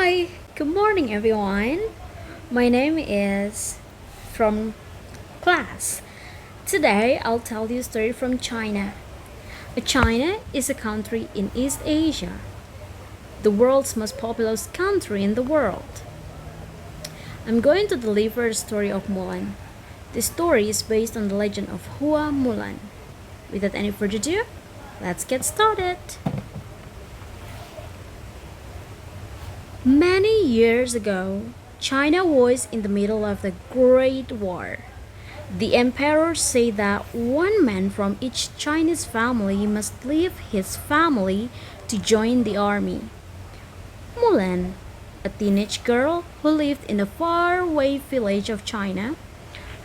Hi, good morning everyone. My name is from class. Today I'll tell you a story from China. China is a country in East Asia, the world's most populous country in the world. I'm going to deliver the story of Mulan. The story is based on the legend of Hua Mulan. Without any further ado, let's get started. Many years ago, China was in the middle of the Great War. The emperor said that one man from each Chinese family must leave his family to join the army. Mulan, a teenage girl who lived in a faraway village of China,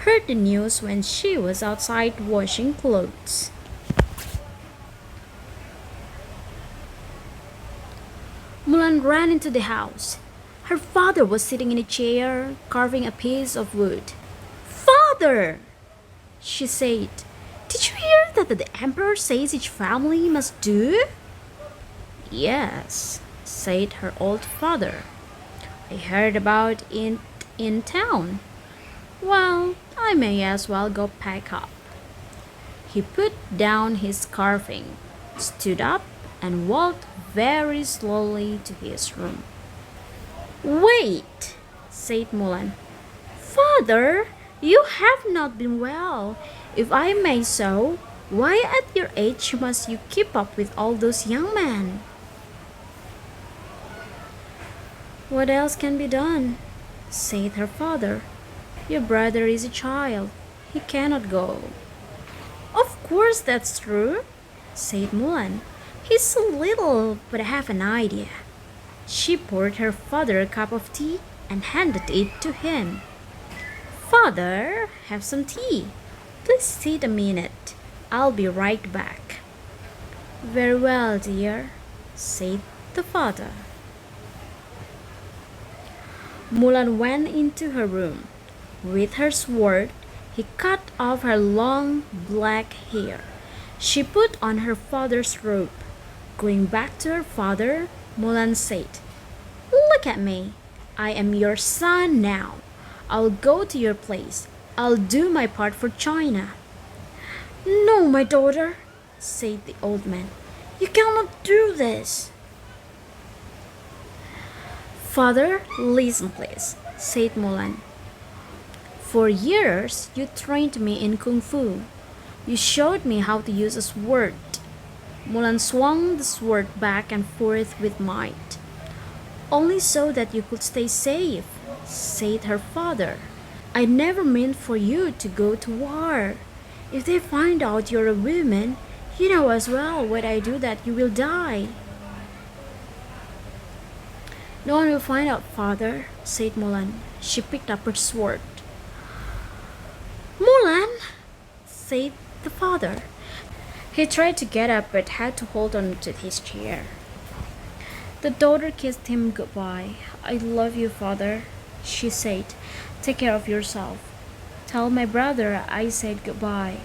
heard the news when she was outside washing clothes. Mulan ran into the house. Her father was sitting in a chair, carving a piece of wood. "Father!" she said. "Did you hear that the emperor says each family must do?" "Yes," said her old father. "I heard about it in town. Well, I may as well go pack up." He put down his carving, stood up, and walked very slowly to his room. "Wait," said Mulan. "Father, you have not been well. If I may so, why at your age must you keep up with all those young men?" "What else can be done?" said her father. "Your brother is a child. He cannot go." "Of course that's true," said Mulan. "He's so little, but I have an idea." She poured her father a cup of tea and handed it to him. "Father, have some tea. Please sit a minute. I'll be right back." "Very well, dear," said the father. Mulan went into her room. With her sword, he cut off her long black hair. She put on her father's robe. Going back to her father, Mulan said, "Look at me. I am your son now. I'll go to your place. I'll do my part for China." "No, my daughter," said the old man. "You cannot do this." "Father, listen please," said Mulan. "For years you trained me in Kung Fu. You showed me how to use a sword." Mulan swung the sword back and forth with might. "Only so that you could stay safe," said her father. "I never meant for you to go to war. If they find out you're a woman, you know as well when I do that you will die." "No one will find out, father," said Mulan. She picked up her sword. "Mulan," said the father. He tried to get up but had to hold on to his chair. The daughter kissed him goodbye. "I love you, father," she said. "Take care of yourself. Tell my brother I said goodbye."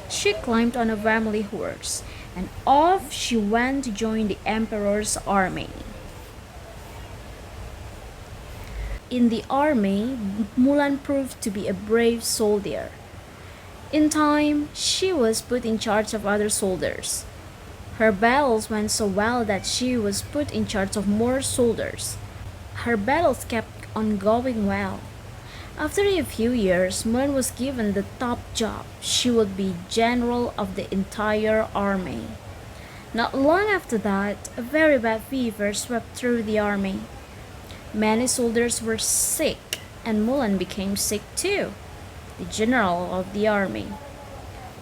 She climbed on a family horse, and off she went to join the emperor's army. In the army, Mulan proved to be a brave soldier. In time, she was put in charge of other soldiers. Her battles went so well that she was put in charge of more soldiers. Her battles kept on going well. After a few years, Mulan was given the top job. She would be general of the entire army. Not long after that, a very bad fever swept through the army. Many soldiers were sick, and Mulan became sick too, the general of the army.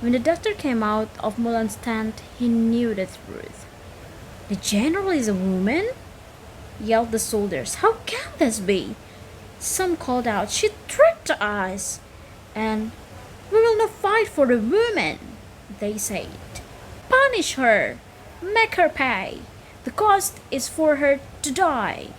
When the doctor came out of Mulan's tent, he knew the truth. "The general is a woman?" yelled the soldiers. "How can this be?" Some called out, "She tricked us!" And, "We will not fight for the woman," they said. "Punish her! Make her pay! The cost is for her to die."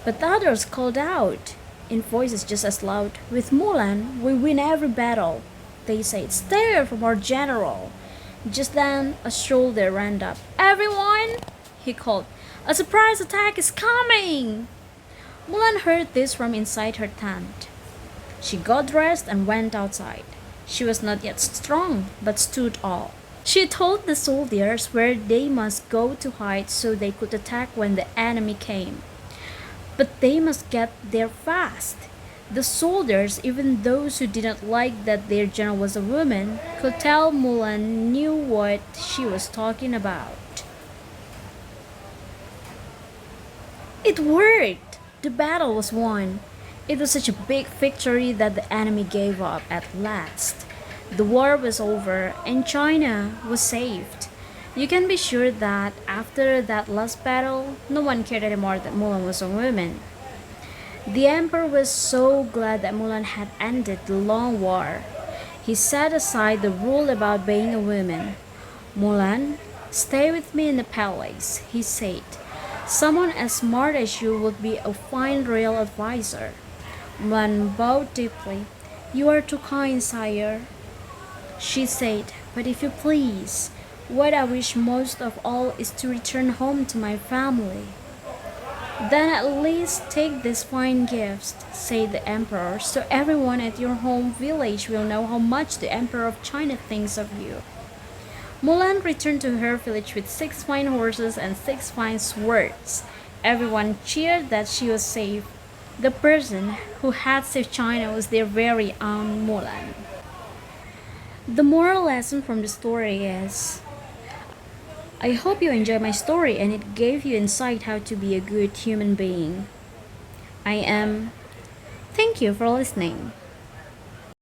But others called out, in voices just as loud, "With Mulan, we win every battle." They said, "Stay from our general." Just then, a soldier ran up. "Everyone," he called. A surprise attack is coming! Mulan heard this from inside her tent. She got dressed and went outside. She was not yet strong, but stood tall. She told the soldiers where they must go to hide so they could attack when the enemy came. But they must get there fast. The soldiers, even those who did not like that their general was a woman, could tell Mulan knew what she was talking about. It worked! The battle was won. It was such a big victory that the enemy gave up at last. The war was over and China was saved. You can be sure that after that last battle, no one cared anymore that Mulan was a woman. The emperor was so glad that Mulan had ended the long war. He set aside the rule about being a woman. Mulan, stay with me in the palace, he said. Someone as smart as you would be a fine royal advisor. Mulan bowed deeply. You are too kind, sire, she said, but if you please, what I wish most of all is to return home to my family. Then at least take these fine gifts, said the emperor, so everyone at your home village will know how much the emperor of China thinks of you. Mulan returned to her village with 6 fine horses and 6 fine swords. Everyone cheered that she was safe. The person who had saved China was their very own Mulan. The moral lesson from the story is I hope you enjoyed my story and it gave you insight how to be a good human being. I am. Thank you for listening.